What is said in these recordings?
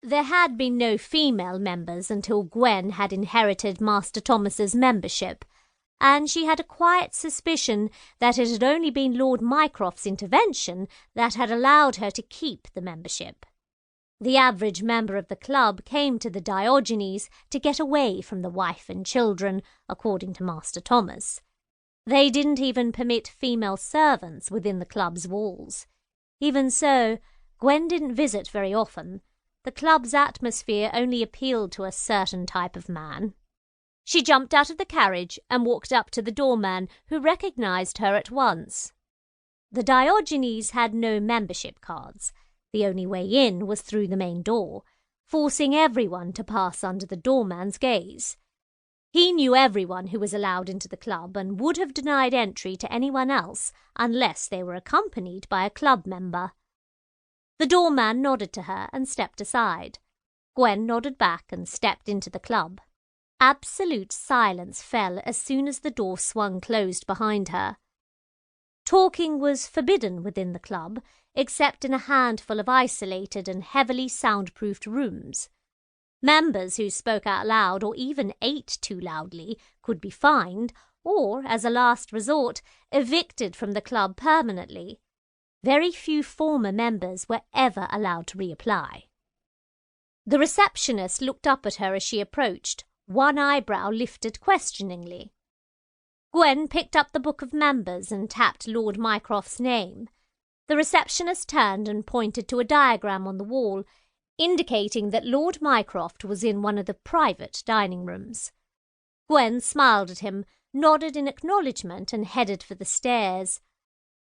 There had been no female members until Gwen had inherited Master Thomas's membership, and she had a quiet suspicion that it had only been Lord Mycroft's intervention that had allowed her to keep the membership. The average member of the club came to the Diogenes to get away from the wife and children, according to Master Thomas. They didn't even permit female servants within the club's walls. Even so, Gwen didn't visit very often. The club's atmosphere only appealed to a certain type of man. She jumped out of the carriage and walked up to the doorman, who recognized her at once. The Diogenes had no membership cards. The only way in was through the main door, forcing everyone to pass under the doorman's gaze. He knew everyone who was allowed into the club and would have denied entry to anyone else unless they were accompanied by a club member. The doorman nodded to her and stepped aside. Gwen nodded back and stepped into the club. Absolute silence fell as soon as the door swung closed behind her. Talking was forbidden within the club, except in a handful of isolated and heavily soundproofed rooms. Members who spoke out loud or even ate too loudly could be fined or, as a last resort, evicted from the club permanently. Very few former members were ever allowed to reapply. The receptionist looked up at her as she approached, one eyebrow lifted questioningly. Gwen picked up the book of members and tapped Lord Mycroft's name. The receptionist turned and pointed to a diagram on the wall, indicating that Lord Mycroft was in one of the private dining rooms. Gwen smiled at him, nodded in acknowledgement, and headed for the stairs.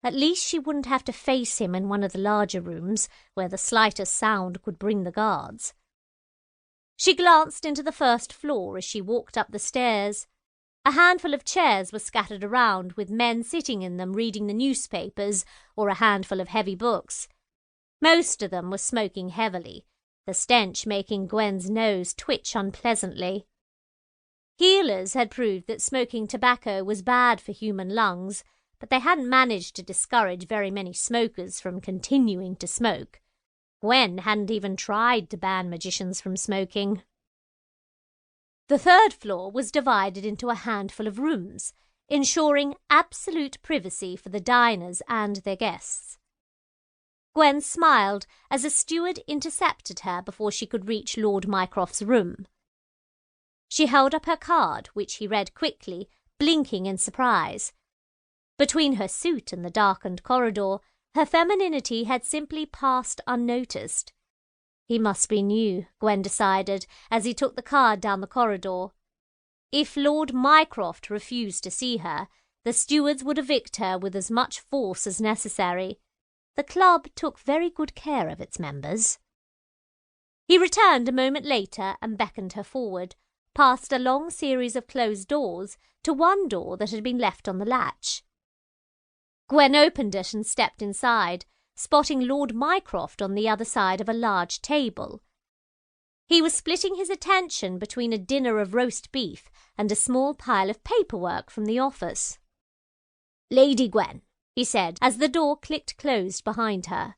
At least she wouldn't have to face him in one of the larger rooms, where the slightest sound could bring the guards. She glanced into the first floor as she walked up the stairs. A handful of chairs were scattered around, with men sitting in them reading the newspapers or a handful of heavy books. Most of them were smoking heavily, the stench making Gwen's nose twitch unpleasantly. Healers had proved that smoking tobacco was bad for human lungs, but they hadn't managed to discourage very many smokers from continuing to smoke. Gwen hadn't even tried to ban magicians from smoking. The third floor was divided into a handful of rooms, ensuring absolute privacy for the diners and their guests. Gwen smiled as a steward intercepted her before she could reach Lord Mycroft's room. She held up her card, which he read quickly, blinking in surprise. Between her suit and the darkened corridor, her femininity had simply passed unnoticed. He must be new, Gwen decided, as he took the card down the corridor. If Lord Mycroft refused to see her, the stewards would evict her with as much force as necessary. The club took very good care of its members. He returned a moment later and beckoned her forward, past a long series of closed doors to one door that had been left on the latch. Gwen opened it and stepped inside, spotting Lord Mycroft on the other side of a large table. He was splitting his attention between a dinner of roast beef and a small pile of paperwork from the office. "Lady Gwen," he said, as the door clicked closed behind her.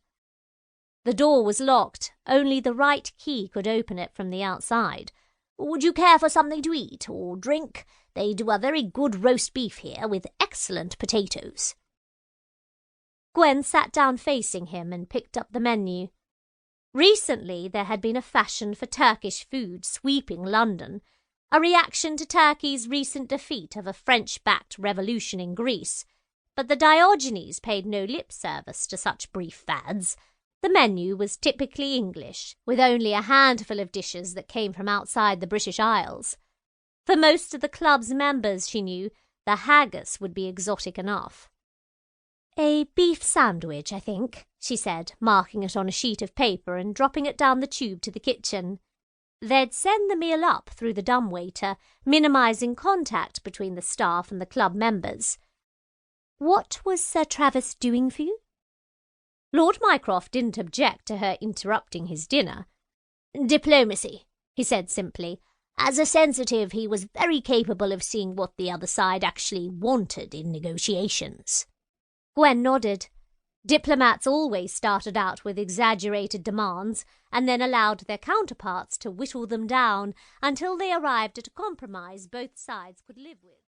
The door was locked. Only the right key could open it from the outside. "Would you care for something to eat or drink? They do a very good roast beef here with excellent potatoes." Gwen sat down facing him and picked up the menu. Recently there had been a fashion for Turkish food sweeping London, a reaction to Turkey's recent defeat of a French-backed revolution in Greece, but the Diogenes paid no lip service to such brief fads. The menu was typically English, with only a handful of dishes that came from outside the British Isles. For most of the club's members, she knew, the haggis would be exotic enough. "A beef sandwich, I think," she said, marking it on a sheet of paper and dropping it down the tube to the kitchen. They'd send the meal up through the dumbwaiter, minimising contact between the staff and the club members. "What was Sir Travis doing for you?" Lord Mycroft didn't object to her interrupting his dinner. "Diplomacy," he said simply. "As a sensitive, he was very capable of seeing what the other side actually wanted in negotiations." Gwen nodded. Diplomats always started out with exaggerated demands and then allowed their counterparts to whittle them down until they arrived at a compromise both sides could live with.